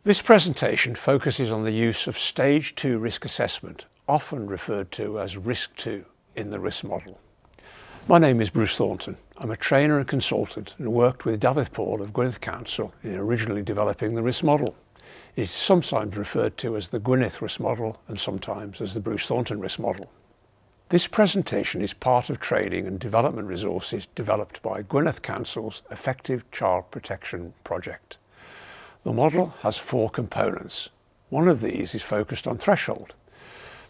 This presentation focuses on the use of Stage 2 risk assessment, often referred to as Risk 2 in the risk model. My name is Bruce Thornton. I'm a trainer and consultant and worked with David Paul of Gwynedd Council in originally developing the risk model. It is sometimes referred to as the Gwynedd risk model and sometimes as the Bruce Thornton risk model. This presentation is part of training and development resources developed by Gwynedd Council's Effective Child Protection project. The model has 4 components. One of these is focused on threshold.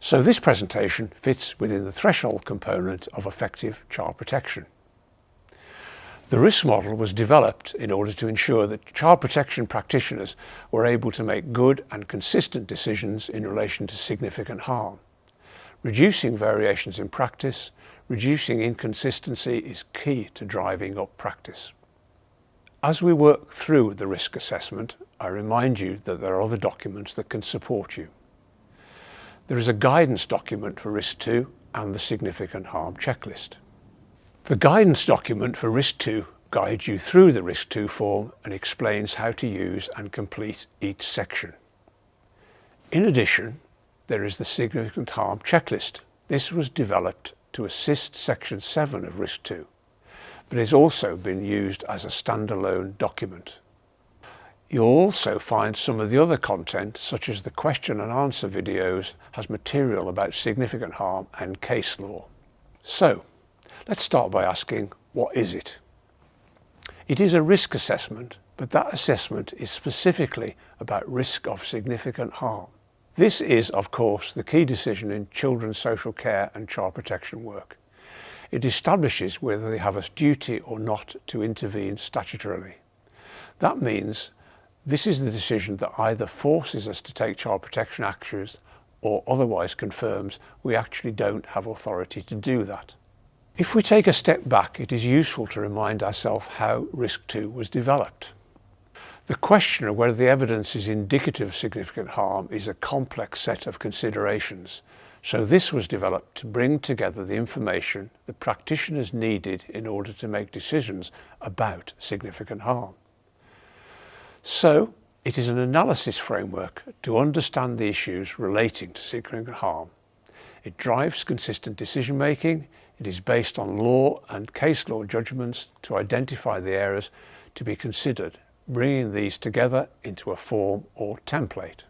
So this presentation fits within the threshold component of effective child protection. The risk model was developed in order to ensure that child protection practitioners were able to make good and consistent decisions in relation to significant harm. Reducing variations in practice, reducing inconsistency is key to driving up practice. As we work through the risk assessment, I remind you that there are other documents that can support you. There is a guidance document for Risk 2 and the Significant Harm Checklist. The guidance document for Risk 2 guides you through the Risk 2 form and explains how to use and complete each section. In addition, there is the Significant Harm Checklist. This was developed to assist Section 7 of Risk 2. But has also been used as a standalone document. You'll also find some of the other content, such as the question and answer videos, has material about significant harm and case law. So, let's start by asking, what is it? It is a risk assessment, but that assessment is specifically about risk of significant harm. This is, of course, the key decision in children's social care and child protection work. It establishes whether they have a duty or not to intervene statutorily. That means this is the decision that either forces us to take child protection actions or otherwise confirms we actually don't have authority to do that. If we take a step back, it is useful to remind ourselves how Risk 2 was developed. The question of whether the evidence is indicative of significant harm is a complex set of considerations. So this was developed to bring together the information the practitioners needed in order to make decisions about significant harm. So it is an analysis framework to understand the issues relating to significant harm. It drives consistent decision making. It is based on law and case law judgments to identify the areas to be considered, bringing these together into a form or template.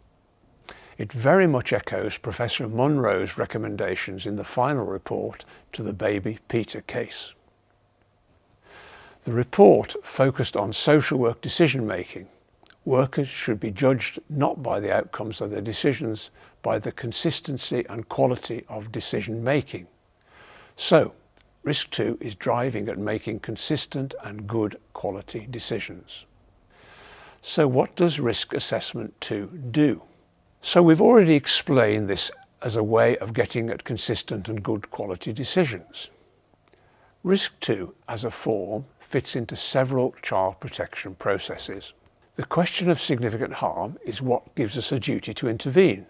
It very much echoes Professor Munro's recommendations in the final report to the Baby Peter case. The report focused on social work decision making. Workers should be judged not by the outcomes of their decisions, by the consistency and quality of decision making. So, Risk 2 is driving at making consistent and good quality decisions. So what does Risk Assessment 2 do? So we've already explained this as a way of getting at consistent and good quality decisions. Risk 2 as a form fits into several child protection processes. The question of significant harm is what gives us a duty to intervene.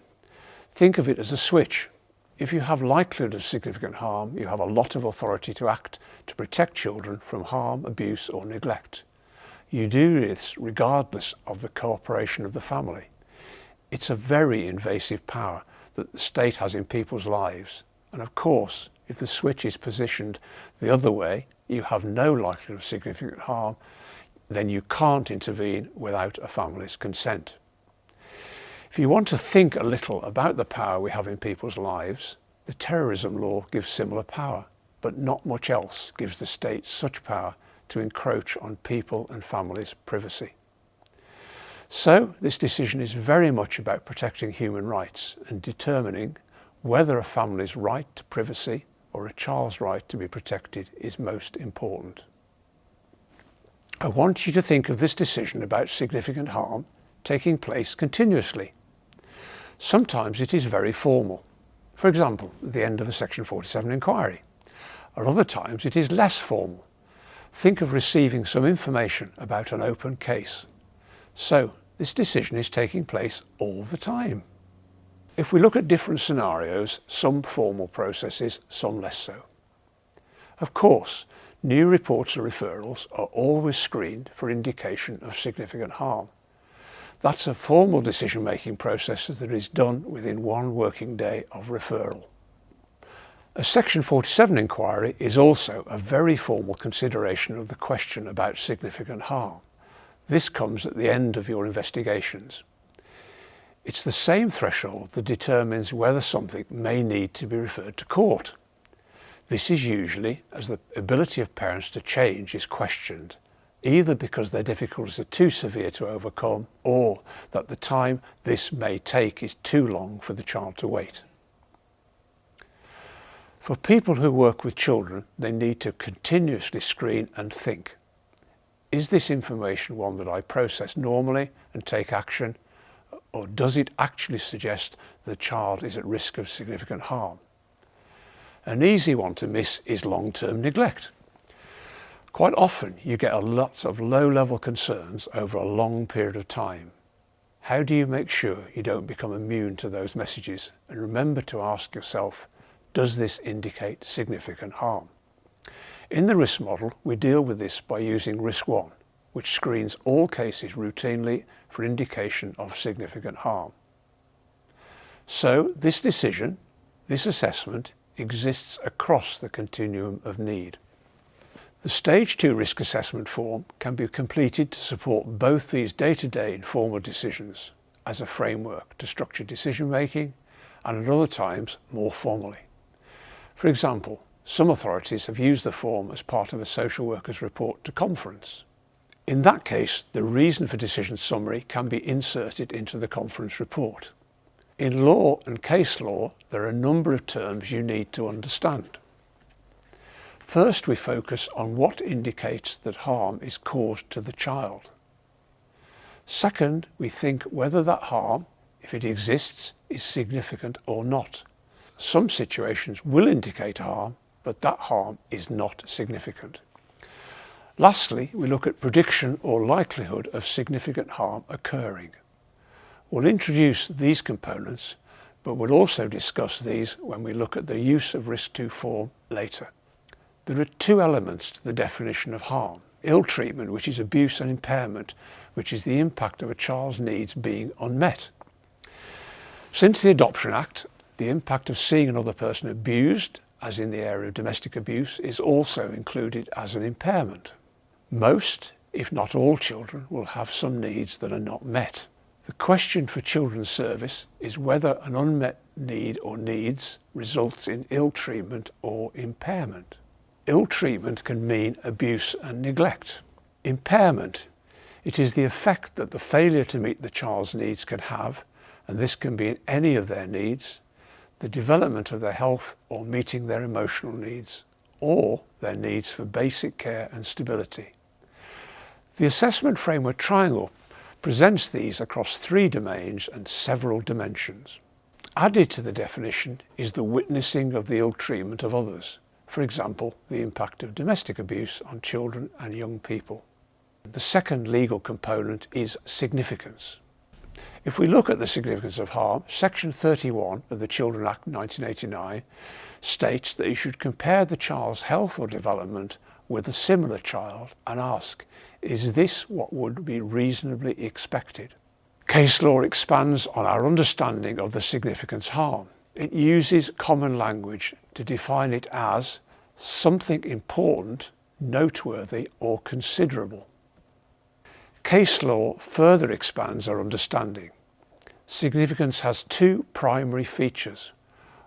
Think of it as a switch. If you have likelihood of significant harm, you have a lot of authority to act to protect children from harm, abuse or neglect. You do this regardless of the cooperation of the family. It's a very invasive power that the state has in people's lives. And of course, if the switch is positioned the other way, you have no likelihood of significant harm, then you can't intervene without a family's consent. If you want to think a little about the power we have in people's lives, the terrorism law gives similar power, but not much else gives the state such power to encroach on people and families' privacy. So this decision is very much about protecting human rights and determining whether a family's right to privacy or a child's right to be protected is most important. I want you to think of this decision about significant harm taking place continuously. Sometimes it is very formal. For example, at the end of a Section 47 inquiry. At other times it is less formal. Think of receiving some information about an open case. So this decision is taking place all the time. If we look at different scenarios, some formal processes, some less so. Of course, new reports or referrals are always screened for indication of significant harm. That's a formal decision-making process that is done within 1 working day of referral. A Section 47 inquiry is also a very formal consideration of the question about significant harm. This comes at the end of your investigations. It's the same threshold that determines whether something may need to be referred to court. This is usually as the ability of parents to change is questioned, either because their difficulties are too severe to overcome or that the time this may take is too long for the child to wait. For people who work with children, they need to continuously screen and think. Is this information one that I process normally and take action, or does it actually suggest the child is at risk of significant harm? An easy one to miss is long-term neglect. Quite often you get a lot of low-level concerns over a long period of time. How do you make sure you don't become immune to those messages? And remember to ask yourself, does this indicate significant harm? In the risk model, we deal with this by using risk 1, which screens all cases routinely for indication of significant harm. So this decision, this assessment, exists across the continuum of need. The Stage 2 risk assessment form can be completed to support both these day-to-day informal decisions as a framework to structure decision-making, and at other times more formally. For example, some authorities have used the form as part of a social worker's report to conference. In that case, the reason for decision summary can be inserted into the conference report. In law and case law, there are a number of terms you need to understand. First, we focus on what indicates that harm is caused to the child. Second, we think whether that harm, if it exists, is significant or not. Some situations will indicate harm, but that harm is not significant. Lastly, we look at prediction or likelihood of significant harm occurring. We'll introduce these components, but we'll also discuss these when we look at the use of Risk 2 form later. There are 2 elements to the definition of harm. Ill treatment, which is abuse, and impairment, which is the impact of a child's needs being unmet. Since the Adoption Act, the impact of seeing another person abused, as in the area of domestic abuse, is also included as an impairment. Most, if not all children, will have some needs that are not met. The question for Children's Service is whether an unmet need or needs results in ill treatment or impairment. Ill treatment can mean abuse and neglect. Impairment, it is the effect that the failure to meet the child's needs can have, and this can be in any of their needs, the development of their health or meeting their emotional needs, or their needs for basic care and stability. The assessment framework triangle presents these across 3 domains and several dimensions. Added to the definition is the witnessing of the ill treatment of others, for example, the impact of domestic abuse on children and young people. The second legal component is significance. If we look at the significance of harm, Section 31 of the Children Act 1989 states that you should compare the child's health or development with a similar child and ask, is this what would be reasonably expected? Case law expands on our understanding of the significance harm. It uses common language to define it as something important, noteworthy, or considerable. Case law further expands our understanding. Significance has 2 primary features.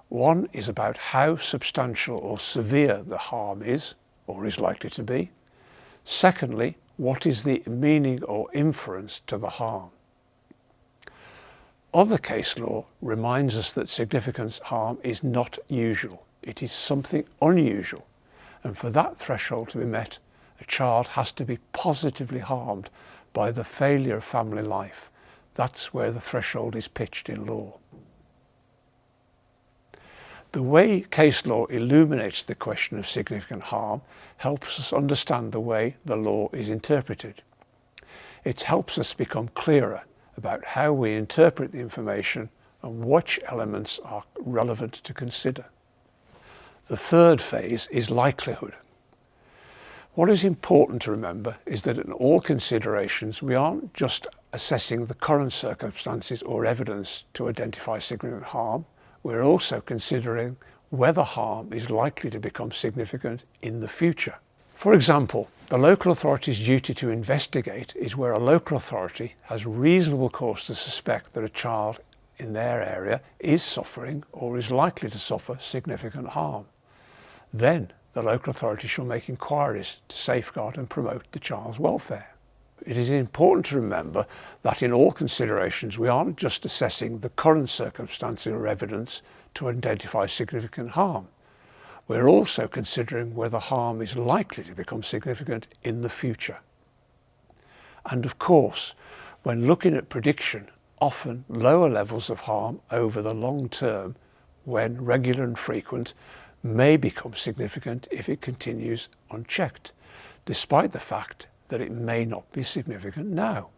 One is about how substantial or severe the harm is, or is likely to be. Secondly, what is the meaning or inference to the harm? Other case law reminds us that significance harm is not usual. It is something unusual, and for that threshold to be met, a child has to be positively harmed by the failure of family life. That's where the threshold is pitched in law. The way case law illuminates the question of significant harm helps us understand the way the law is interpreted. It helps us become clearer about how we interpret the information and which elements are relevant to consider. The third phase is likelihood. What is important to remember is that in all considerations we aren't just assessing the current circumstances or evidence to identify significant harm, we're also considering whether harm is likely to become significant in the future. For example, the local authority's duty to investigate is where a local authority has reasonable cause to suspect that a child in their area is suffering or is likely to suffer significant harm. Then the local authority shall make inquiries to safeguard and promote the child's welfare. It is important to remember that in all considerations we aren't just assessing the current circumstances or evidence to identify significant harm. We're also considering whether harm is likely to become significant in the future. And of course, when looking at prediction, often lower levels of harm over the long term, when regular and frequent, may become significant if it continues unchecked, despite the fact that it may not be significant now.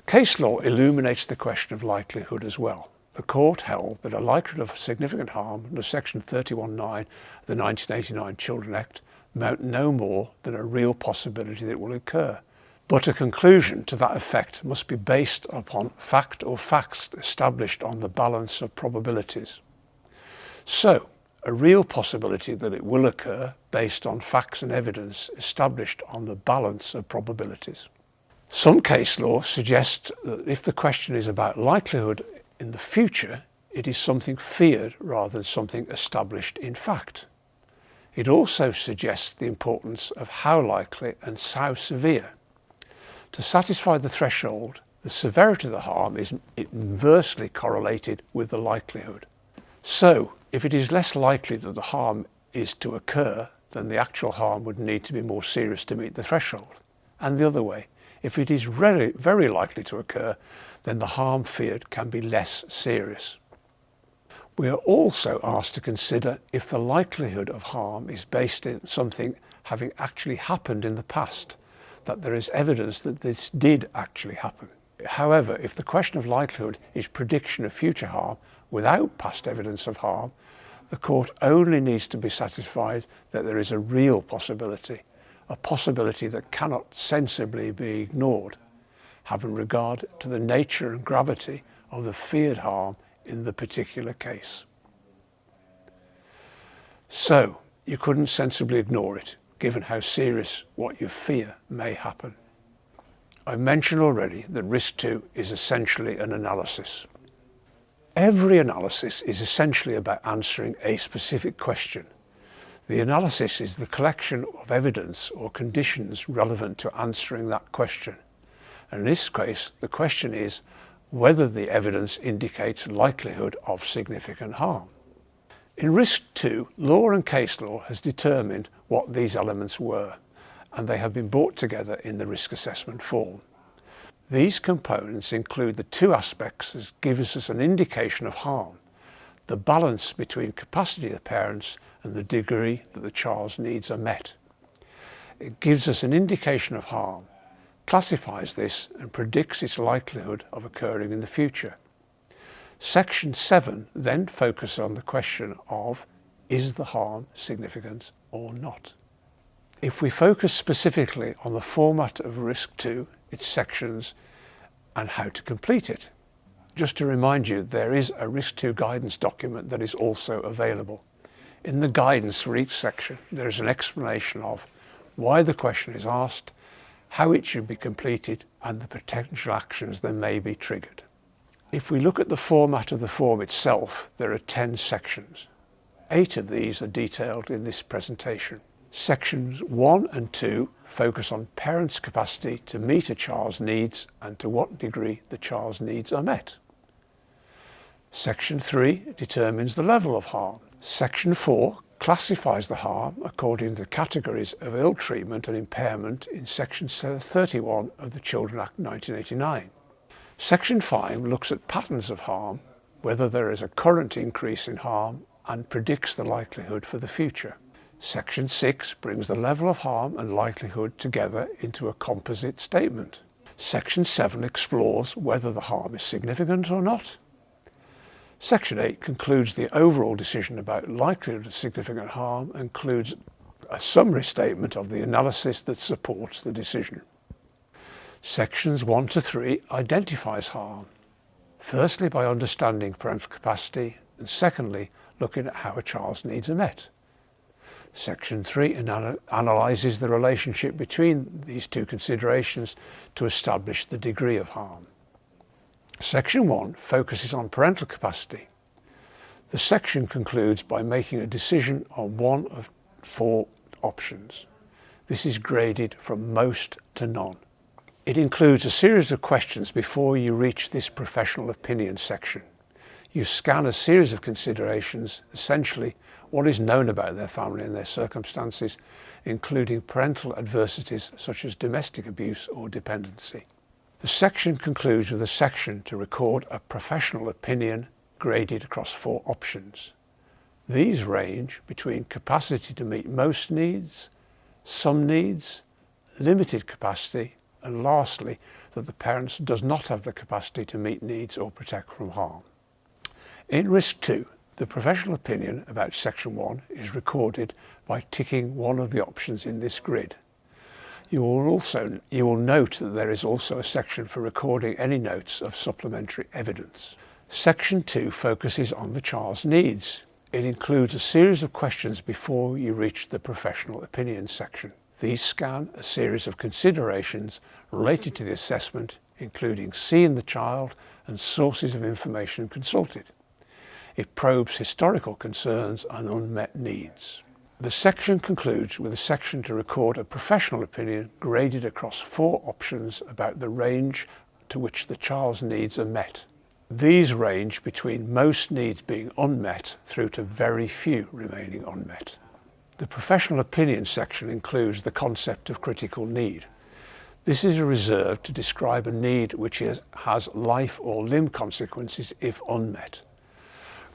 Case law illuminates the question of likelihood as well. The court held that a likelihood of significant harm under Section 31(9) of the 1989 Children Act amount no more than a real possibility that it will occur. But a conclusion to that effect must be based upon fact or facts established on the balance of probabilities. So, a real possibility that it will occur based on facts and evidence established on the balance of probabilities. Some case law suggests that if the question is about likelihood in the future, it is something feared rather than something established in fact. It also suggests the importance of how likely and how severe. To satisfy the threshold, the severity of the harm is inversely correlated with the likelihood. So, if it is less likely that the harm is to occur, then the actual harm would need to be more serious to meet the threshold. And the other way, if it is very likely to occur, then the harm feared can be less serious. We are also asked to consider if the likelihood of harm is based in something having actually happened in the past, that there is evidence that this did actually happen. However, if the question of likelihood is prediction of future harm without past evidence of harm, the court only needs to be satisfied that there is a real possibility, a possibility that cannot sensibly be ignored, having regard to the nature and gravity of the feared harm in the particular case. So, you couldn't sensibly ignore it, given how serious what you fear may happen. I've mentioned already that risk 2 is essentially an analysis. Every analysis is essentially about answering a specific question. The analysis is the collection of evidence or conditions relevant to answering that question. And in this case, the question is whether the evidence indicates likelihood of significant harm. In risk 2, law and case law has determined what these elements were, and they have been brought together in the risk assessment form. These components include the two aspects that give us an indication of harm: the balance between capacity of the parents and the degree that the child's needs are met. It gives us an indication of harm, classifies this and predicts its likelihood of occurring in the future. Section 7 then focuses on the question of, is the harm significant or not? If we focus specifically on the format of risk 2, its sections and how to complete it. Just to remind you, there is a risk 2 guidance document that is also available. In the guidance for each section, there is an explanation of why the question is asked, how it should be completed, and the potential actions that may be triggered. If we look at the format of the form itself, there are 10 sections. 8 of these are detailed in this presentation. Sections 1 and 2 focus on parents' capacity to meet a child's needs and to what degree the child's needs are met. Section 3 determines the level of harm. Section 4 classifies the harm according to the categories of ill treatment and impairment in Section 31 of the Children Act 1989. Section 5 looks at patterns of harm, whether there is a current increase in harm, and predicts the likelihood for the future. Section 6 brings the level of harm and likelihood together into a composite statement. Section 7 explores whether the harm is significant or not. Section 8 concludes the overall decision about likelihood of significant harm and includes a summary statement of the analysis that supports the decision. Sections 1 to 3 identifies harm, firstly by understanding parental capacity, and secondly looking at how a child's needs are met. Section 3 analyses the relationship between these two considerations to establish the degree of harm. Section 1 focuses on parental capacity. The section concludes by making a decision on one of 4 options. This is graded from most to none. It includes a series of questions before you reach this professional opinion section. You scan a series of considerations, essentially what is known about their family and their circumstances, including parental adversities such as domestic abuse or dependency. The section concludes with a section to record a professional opinion graded across 4 options. These range between capacity to meet most needs, some needs, limited capacity, and lastly, that the parent does not have the capacity to meet needs or protect from harm. In Risk 2, the professional opinion about Section 1 is recorded by ticking one of the options in this grid. You will note that there is also a section for recording any notes of supplementary evidence. Section 2 focuses on the child's needs. It includes a series of questions before you reach the professional opinion section. These scan a series of considerations related to the assessment, including seeing the child and sources of information consulted. It probes historical concerns and unmet needs. The section concludes with a section to record a professional opinion graded across 4 options about the range to which the child's needs are met. These range between most needs being unmet through to very few remaining unmet. The professional opinion section includes the concept of critical need. This is reserved to describe a need which has life or limb consequences if unmet.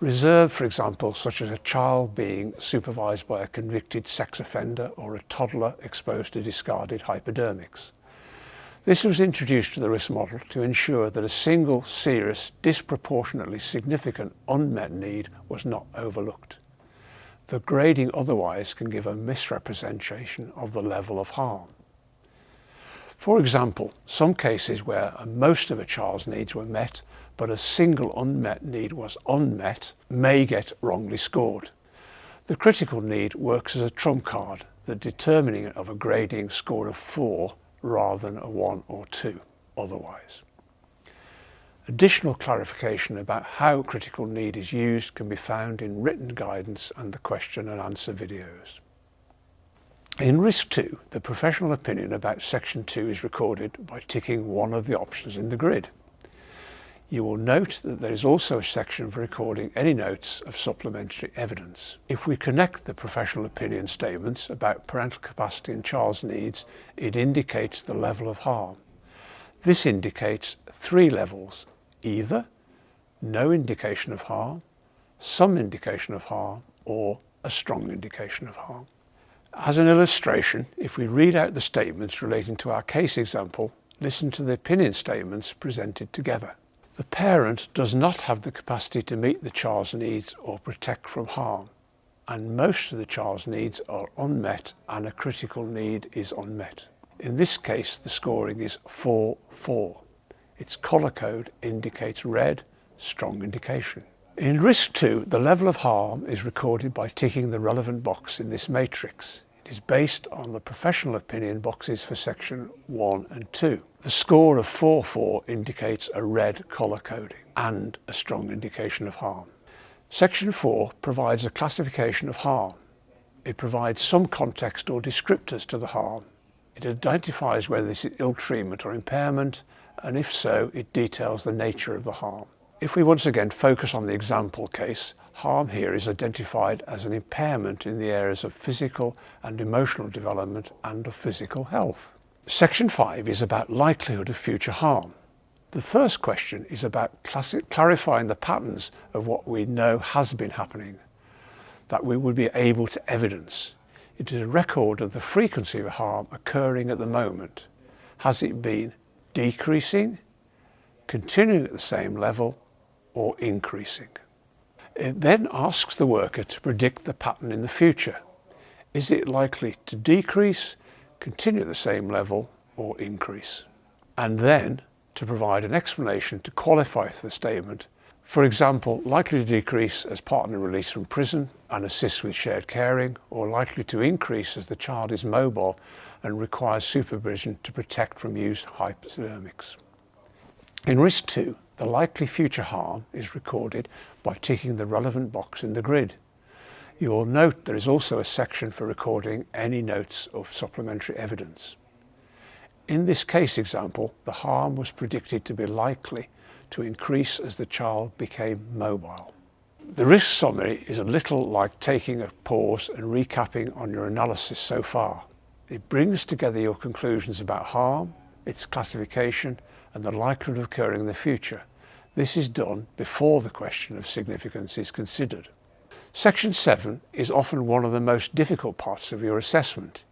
Reserved, for example, such as a child being supervised by a convicted sex offender or a toddler exposed to discarded hypodermics. This was introduced to the risk model to ensure that a single serious, disproportionately significant unmet need was not overlooked. The grading otherwise can give a misrepresentation of the level of harm. For example, some cases where most of a child's needs were met, but a single unmet need was unmet, may get wrongly scored. The critical need works as a trump card, the determining of a grading score of 4 rather than a 1 or 2 otherwise. Additional clarification about how critical need is used can be found in written guidance and the question and answer videos. In Risk 2, the professional opinion about Section 2 is recorded by ticking one of the options in the grid. You will note that there is also a section for recording any notes of supplementary evidence. If we connect the professional opinion statements about parental capacity and child's needs, it indicates the level of harm. This indicates 3 levels: either no indication of harm, some indication of harm, or a strong indication of harm. As an illustration, if we read out the statements relating to our case example, listen to the opinion statements presented together. The parent does not have the capacity to meet the child's needs or protect from harm, and most of the child's needs are unmet and a critical need is unmet. In this case, the scoring is 4-4. Its colour code indicates red, strong indication. In Risk 2, the level of harm is recorded by ticking the relevant box in this matrix. It is based on the professional opinion boxes for Section 1 and 2. The score of 4-4 indicates a red colour coding and a strong indication of harm. Section 4 provides a classification of harm. It provides some context or descriptors to the harm. It identifies whether this is ill treatment or impairment, and if so, it details the nature of the harm. If we once again focus on the example case, harm here is identified as an impairment in the areas of physical and emotional development and of physical health. Section 5 is about likelihood of future harm. The first question is about clarifying the patterns of what we know has been happening, that we would be able to evidence. It is a record of the frequency of harm occurring at the moment. Has it been decreasing, continuing at the same level, or increasing? It then asks the worker to predict the pattern in the future. Is it likely to decrease, continue at the same level, or increase? and then to provide an explanation to qualify for the statement. For example, likely to decrease as partner released from prison and assists with shared caring, or likely to increase as the child is mobile and requires supervision to protect from used hypodermics. In risk 2, the likely future harm is recorded by ticking the relevant box in the grid. You will note there is also a section for recording any notes of supplementary evidence. In this case example, the harm was predicted to be likely to increase as the child became mobile. The risk summary is a little like taking a pause and recapping on your analysis so far. It brings together your conclusions about harm, its classification, and the likelihood of occurring in the future. This is done before the question of significance is considered. Section 7 is often one of the most difficult parts of your assessment.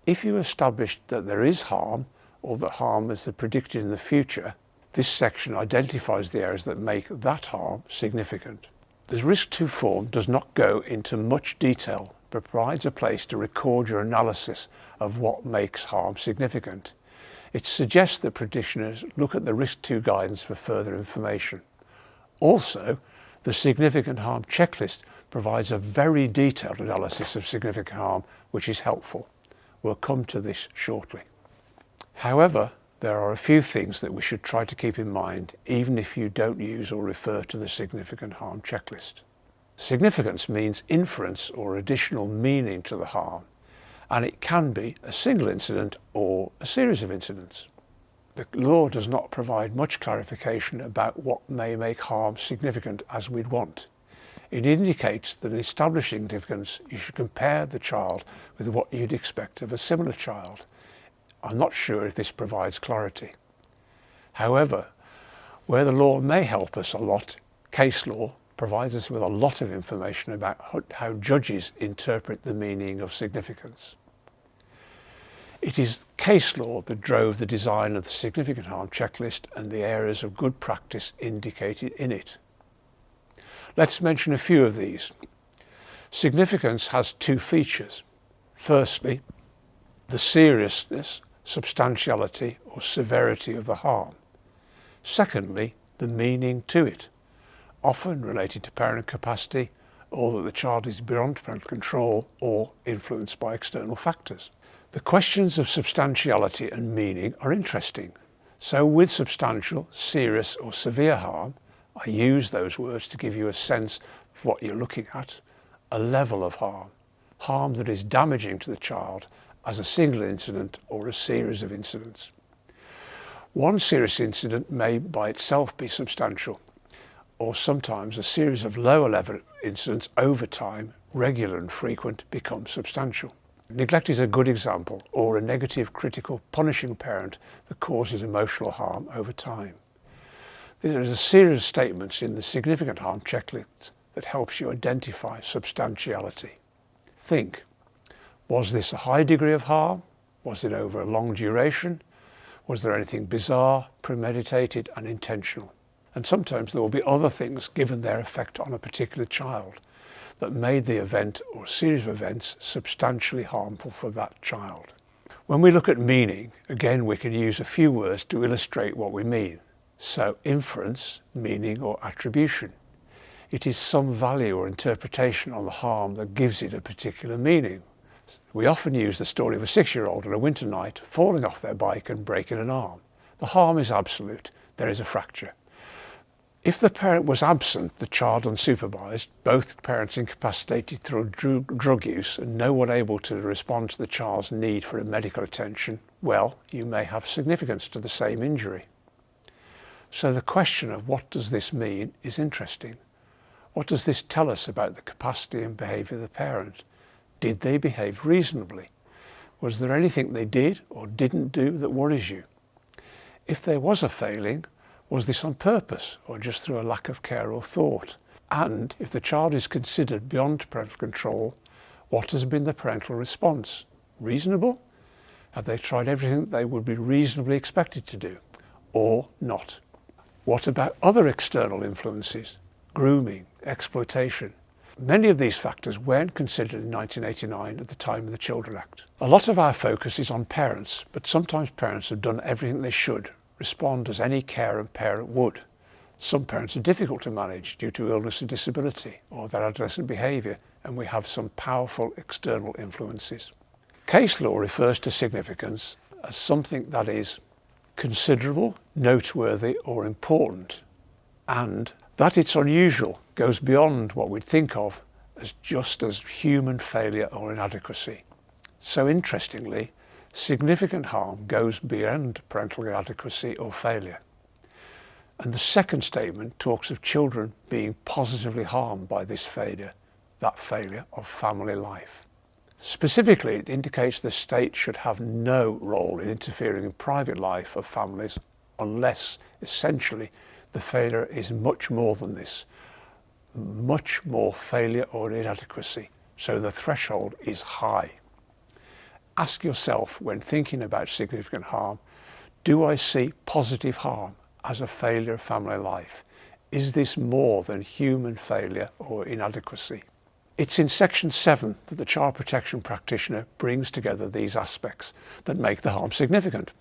If you establish that there is harm, or that harm is predicted in the future, this section identifies the areas that make that harm significant. The Risk 2 form does not go into much detail, but provides a place to record your analysis of what makes harm significant. It suggests that practitioners look at the Risk 2 guidance for further information. Also, the significant harm checklist provides a very detailed analysis of significant harm, which is helpful. We'll come to this shortly. However, there are a few things that we should try to keep in mind, even if you don't use or refer to the significant harm checklist. Significance means inference or additional meaning to the harm, and it can be a single incident or a series of incidents. The law does not provide much clarification about what may make harm significant as we'd want. It indicates that in establishing significance, you should compare the child with what you'd expect of a similar child. I'm not sure if this provides clarity. However, where the law may help us a lot, case law provides us with a lot of information about how judges interpret the meaning of significance. It is case law that drove the design of the significant harm checklist and the areas of good practice indicated in it. Let's mention a few of these. Significance has two features. Firstly, the seriousness, substantiality or severity of the harm. Secondly, the meaning to it, often related to parent capacity, or that the child is beyond parental control or influenced by external factors. The questions of substantiality and meaning are interesting. So with substantial, serious or severe harm, I use those words to give you a sense of what you're looking at, a level of harm, harm that is damaging to the child as a single incident or a series of incidents. One serious incident may by itself be substantial, or sometimes a series of lower level incidents over time, regular and frequent, become substantial. Neglect is a good example, or a negative, critical, punishing parent that causes emotional harm over time. There is a series of statements in the significant harm checklist that helps you identify substantiality. Think, was this a high degree of harm? Was it over a long duration? Was there anything bizarre, premeditated and intentional? And sometimes there will be other things given their effect on a particular child that made the event or series of events substantially harmful for that child. When we look at meaning, again we can use a few words to illustrate what we mean. So inference, meaning or attribution. It is some value or interpretation on the harm that gives it a particular meaning. We often use the story of a 6-year-old on a winter night falling off their bike and breaking an arm. The harm is absolute. There is a fracture. If the parent was absent, the child unsupervised, both parents incapacitated through drug use and no one able to respond to the child's need for medical attention, well, you may have significance to the same injury. So the question of what does this mean is interesting. What does this tell us about the capacity and behaviour of the parent? Did they behave reasonably? Was there anything they did or didn't do that worries you? If there was a failing, was this on purpose or just through a lack of care or thought? And if the child is considered beyond parental control, what has been the parental response? Reasonable? Have they tried everything they would be reasonably expected to do? Or not? What about other external influences? Grooming, exploitation. Many of these factors weren't considered in 1989 at the time of the Children Act. A lot of our focus is on parents, but sometimes parents have done everything they should respond as any caring parent would. Some parents are difficult to manage due to illness and disability or their adolescent behaviour, and we have some powerful external influences. Case law refers to significance as something that is considerable, noteworthy or important, and that it's unusual goes beyond what we'd think of as just as human failure or inadequacy. So interestingly, significant harm goes beyond parental inadequacy or failure. And the second statement talks of children being positively harmed by this failure, that failure of family life. Specifically, it indicates the state should have no role in interfering in private life of families unless, essentially, the failure is much more than this, much more failure or inadequacy, so the threshold is high. Ask yourself when thinking about significant harm, do I see positive harm as a failure of family life? Is this more than human failure or inadequacy? It's in section 7 that the child protection practitioner brings together these aspects that make the harm significant.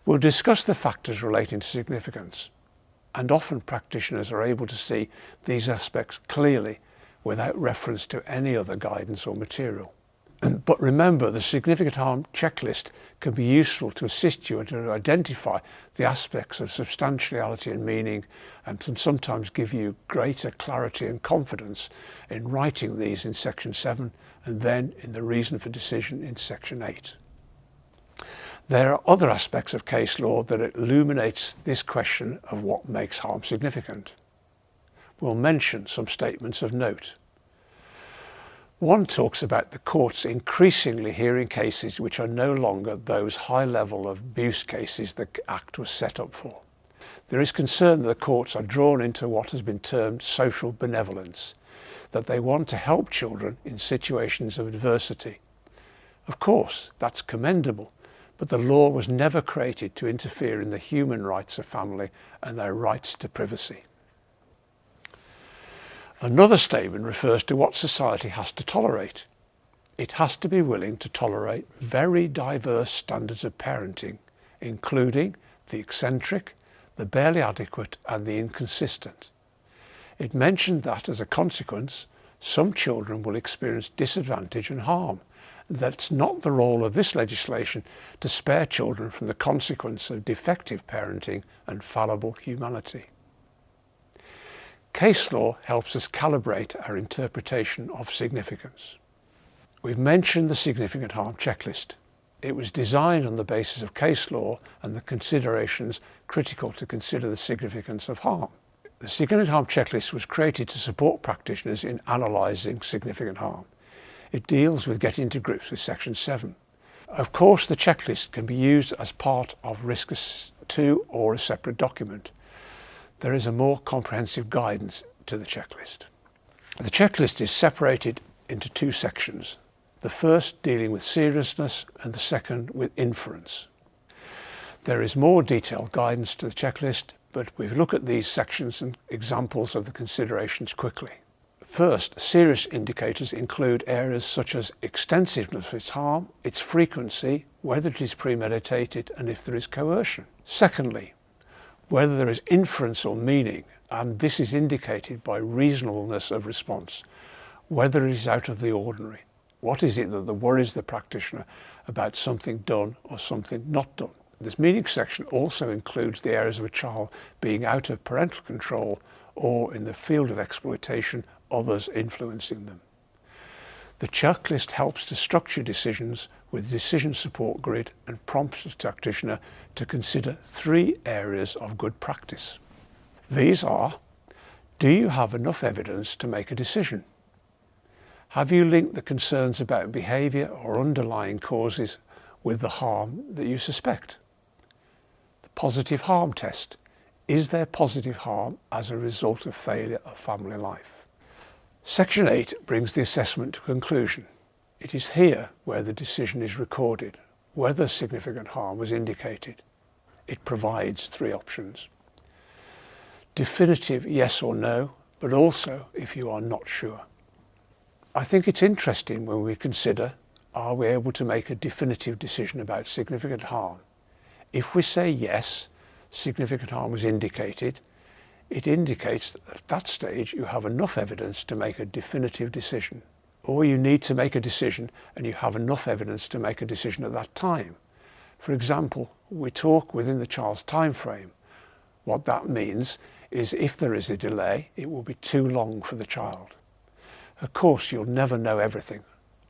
We'll discuss the factors relating to significance, and often practitioners are able to see these aspects clearly without reference to any other guidance or material. But remember, the significant harm checklist can be useful to assist you and to identify the aspects of substantiality and meaning, and can sometimes give you greater clarity and confidence in writing these in section 7 and then in the reason for decision in section 8. There are other aspects of case law that illuminates this question of what makes harm significant. We'll mention some statements of note. One talks about the courts increasingly hearing cases which are no longer those high-level of abuse cases the Act was set up for. There is concern that the courts are drawn into what has been termed social benevolence, that they want to help children in situations of adversity. Of course, that's commendable, but the law was never created to interfere in the human rights of family and their rights to privacy. Another statement refers to what society has to tolerate. It has to be willing to tolerate very diverse standards of parenting, including the eccentric, the barely adequate and the inconsistent. It mentioned that as a consequence, some children will experience disadvantage and harm. That's not the role of this legislation to spare children from the consequence of defective parenting and fallible humanity. Case law helps us calibrate our interpretation of significance. We've mentioned the significant harm checklist. It was designed on the basis of case law and the considerations critical to consider the significance of harm. The significant harm checklist was created to support practitioners in analysing significant harm. It deals with getting to grips with section 7. Of course, the checklist can be used as part of Risk 2 or a separate document. There is a more comprehensive guidance to the checklist. The checklist is separated into 2 sections, the first dealing with seriousness and the second with inference. There is more detailed guidance to the checklist, but we'll look at these sections and examples of the considerations quickly. First, serious indicators include areas such as extensiveness of its harm, its frequency, whether it is premeditated and if there is coercion. Secondly, whether there is inference or meaning, and this is indicated by reasonableness of response, whether it is out of the ordinary. What is it that worries the practitioner about something done or something not done? This meaning section also includes the areas of a child being out of parental control or in the field of exploitation, others influencing them. The checklist helps to structure decisions with decision support grid and prompts the practitioner to consider 3 areas of good practice. These are: do you have enough evidence to make a decision? Have you linked the concerns about behaviour or underlying causes with the harm that you suspect? The positive harm test. Is there positive harm as a result of failure of family life? Section 8 brings the assessment to conclusion. It is here where the decision is recorded, whether significant harm was indicated. It provides 3 options. Definitive yes or no, but also if you are not sure. I think it's interesting when we consider, are we able to make a definitive decision about significant harm? If we say yes, significant harm was indicated, it indicates that at that stage you have enough evidence to make a definitive decision. Or you need to make a decision and you have enough evidence to make a decision at that time. For example, we talk within the child's time frame. What that means is if there is a delay, it will be too long for the child. Of course, you'll never know everything.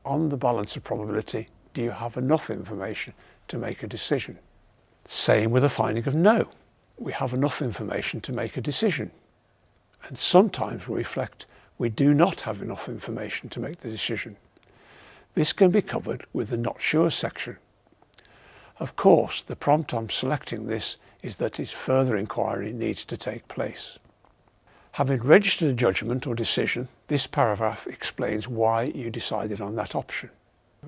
On the balance of probability, do you have enough information to make a decision? Same with a finding of no. We have enough information to make a decision. And sometimes we reflect we do not have enough information to make the decision. This can be covered with the not sure section. Of course, the prompt I'm selecting this is that further inquiry needs to take place. Having registered a judgment or decision, this paragraph explains why you decided on that option.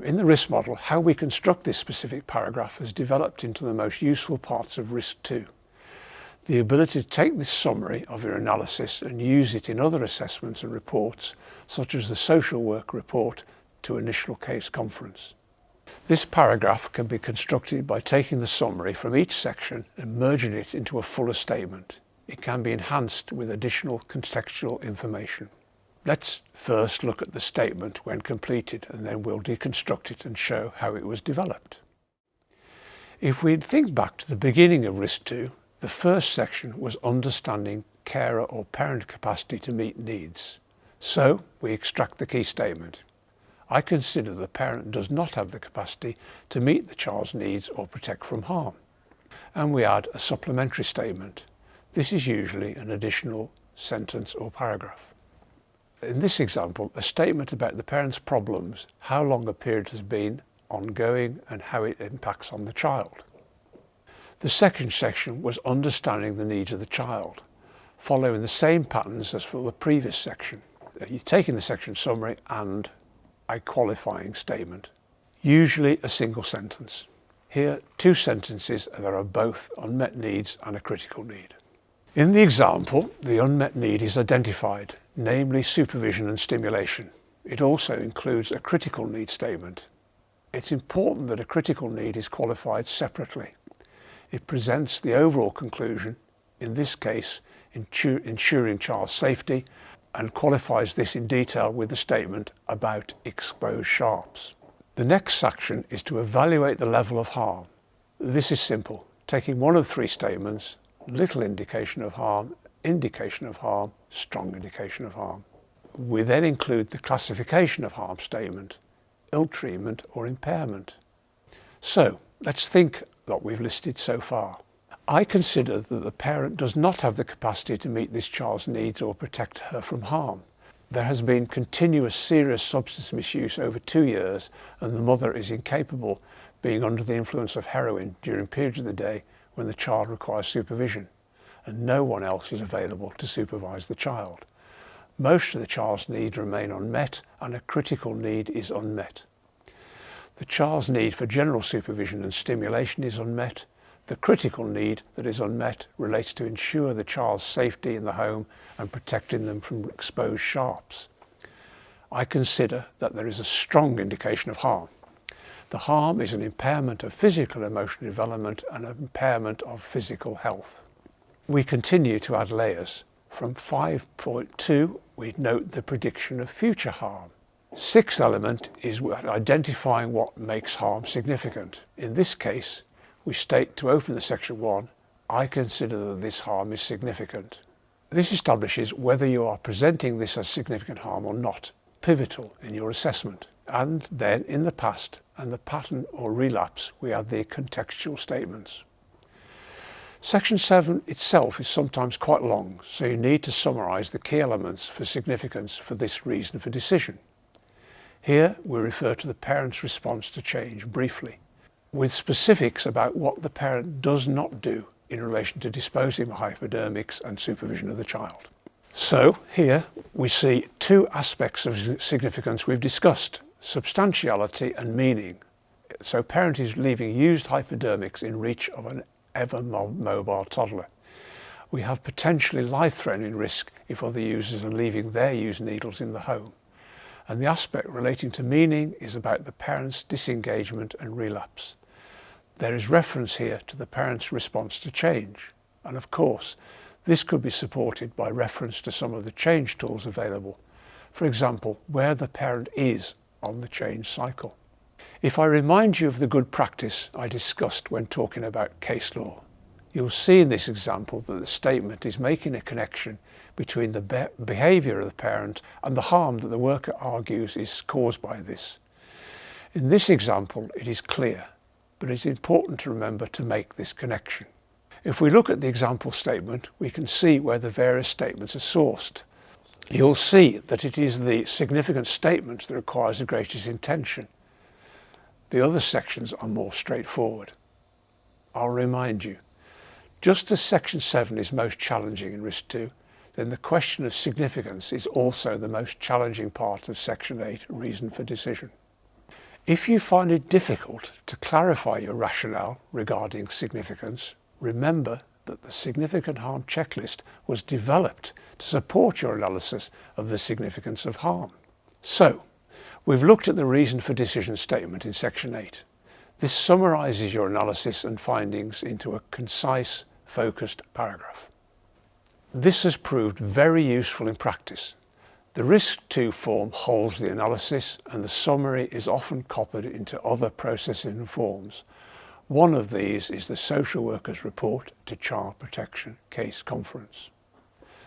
In the risk model, how we construct this specific paragraph has developed into the most useful parts of risk 2. The ability to take this summary of your analysis and use it in other assessments and reports, such as the social work report to initial case conference. This paragraph can be constructed by taking the summary from each section and merging it into a fuller statement. It can be enhanced with additional contextual information. Let's first look at the statement when completed, and then we'll deconstruct it and show how it was developed. If we think back to the beginning of risk 2, the first section was understanding carer or parent capacity to meet needs. So we extract the key statement. I consider the parent does not have the capacity to meet the child's needs or protect from harm. And we add a supplementary statement. This is usually an additional sentence or paragraph. In this example, a statement about the parent's problems, how long a period has been ongoing and how it impacts on the child. The second section was understanding the needs of the child, following the same patterns as for the previous section. You're taking the section summary and a qualifying statement, usually a single sentence. Here, 2 sentences that are both unmet needs and a critical need. In the example, the unmet need is identified, namely supervision and stimulation. It also includes a critical need statement. It's important that a critical need is qualified separately. It presents the overall conclusion, in this case, ensuring child safety, and qualifies this in detail with the statement about exposed sharps. The next section is to evaluate the level of harm. This is simple, taking one of 3 statements, little indication of harm, indication of harm, strong indication of harm. We then include the classification of harm statement, ill treatment or impairment. So let's think that we've listed so far. I consider that the parent does not have the capacity to meet this child's needs or protect her from harm. There has been continuous serious substance misuse over 2 years and the mother is incapable, being under the influence of heroin during periods of the day when the child requires supervision, and no one else is available to supervise the child. Most of the child's needs remain unmet and a critical need is unmet. The child's need for general supervision and stimulation is unmet. The critical need that is unmet relates to ensure the child's safety in the home and protecting them from exposed sharps. I consider that there is a strong indication of harm. The harm is an impairment of physical and emotional development and an impairment of physical health. We continue to add layers. From 5.2, we note the prediction of future harm. 6th element is identifying what makes harm significant. In this case, we state to open the section 1, I consider that this harm is significant. This establishes whether you are presenting this as significant harm or not, pivotal in your assessment. And then in the past and the pattern or relapse, we add the contextual statements. Section 7 itself is sometimes quite long, so you need to summarise the key elements for significance for this reason for decision. Here we refer to the parent's response to change briefly, with specifics about what the parent does not do in relation to disposing of hypodermics and supervision of the child. So here we see 2 aspects of significance we've discussed, substantiality and meaning. So parent is leaving used hypodermics in reach of an ever mobile toddler. We have potentially life-threatening risk if other users are leaving their used needles in the home. And the aspect relating to meaning is about the parent's disengagement and relapse. There is reference here to the parent's response to change. And of course, this could be supported by reference to some of the change tools available. For example, where the parent is on the change cycle. If I remind you of the good practice I discussed when talking about case law, you'll see in this example that the statement is making a connection between the behaviour of the parent and the harm that the worker argues is caused by this. In this example, it is clear, but it's important to remember to make this connection. If we look at the example statement, we can see where the various statements are sourced. You'll see that it is the significant statement that requires the greatest attention. The other sections are more straightforward. I'll remind you, just as Section 7 is most challenging in Risk 2, then the question of significance is also the most challenging part of Section 8, Reason for Decision. If you find it difficult to clarify your rationale regarding significance, remember that the significant harm checklist was developed to support your analysis of the significance of harm. So, we've looked at the reason for decision statement in Section 8. This summarises your analysis and findings into a concise, focused paragraph. This has proved very useful in practice. The Risk 2 form holds the analysis, and the summary is often copied into other processing forms. One of these is the social worker's report to Child Protection Case Conference.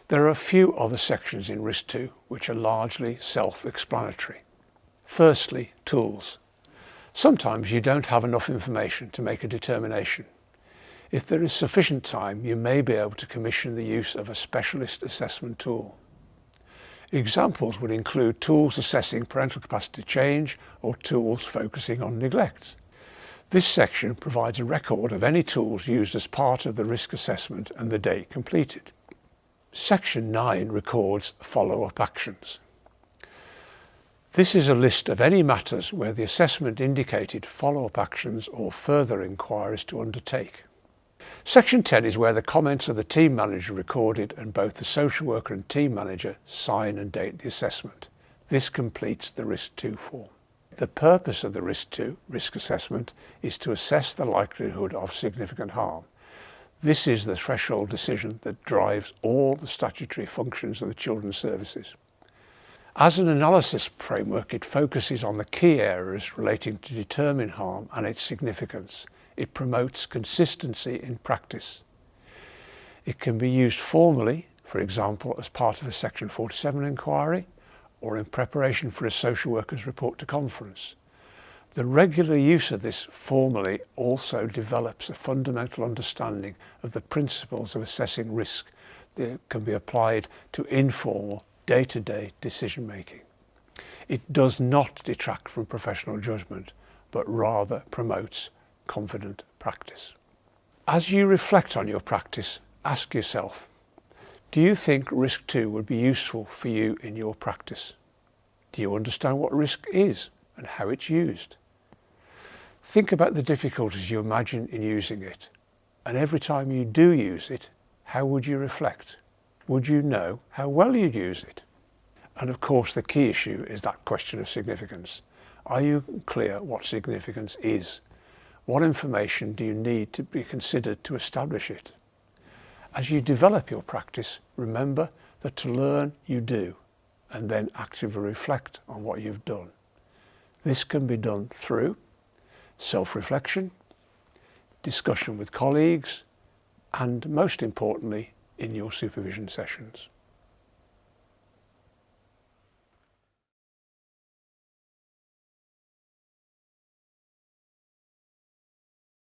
There are a few other sections in Risk 2 which are largely self-explanatory. Firstly, tools. Sometimes you don't have enough information to make a determination. If there is sufficient time, you may be able to commission the use of a specialist assessment tool. Examples would include tools assessing parental capacity change or tools focusing on neglect. This section provides a record of any tools used as part of the risk assessment and the date completed. Section 9 records follow-up actions. This is a list of any matters where the assessment indicated follow-up actions or further inquiries to undertake. Section 10 is where the comments of the team manager are recorded and both the social worker and team manager sign and date the assessment. This completes the Risk 2 form. The purpose of the Risk 2 risk assessment is to assess the likelihood of significant harm. This is the threshold decision that drives all the statutory functions of the Children's Services. As an analysis framework, it focuses on the key areas relating to determine harm and its significance. It promotes consistency in practice. It can be used formally, for example, as part of a Section 47 inquiry, or in preparation for a social worker's report to conference. The regular use of this formally also develops a fundamental understanding of the principles of assessing risk that can be applied to informal, day-to-day decision-making. It does not detract from professional judgment, but rather promotes confident practice. As you reflect on your practice, ask yourself, do you think Risk 2 would be useful for you in your practice? Do you understand what risk is and how it's used? Think about the difficulties you imagine in using it, and every time you do use it, how would you reflect? Would you know how well you'd use it? And of course, the key issue is that question of significance. Are you clear what significance is? What information do you need to be considered to establish it? As you develop your practice, remember that to learn you do, and then actively reflect on what you've done. This can be done through self-reflection, discussion with colleagues, and most importantly, in your supervision sessions.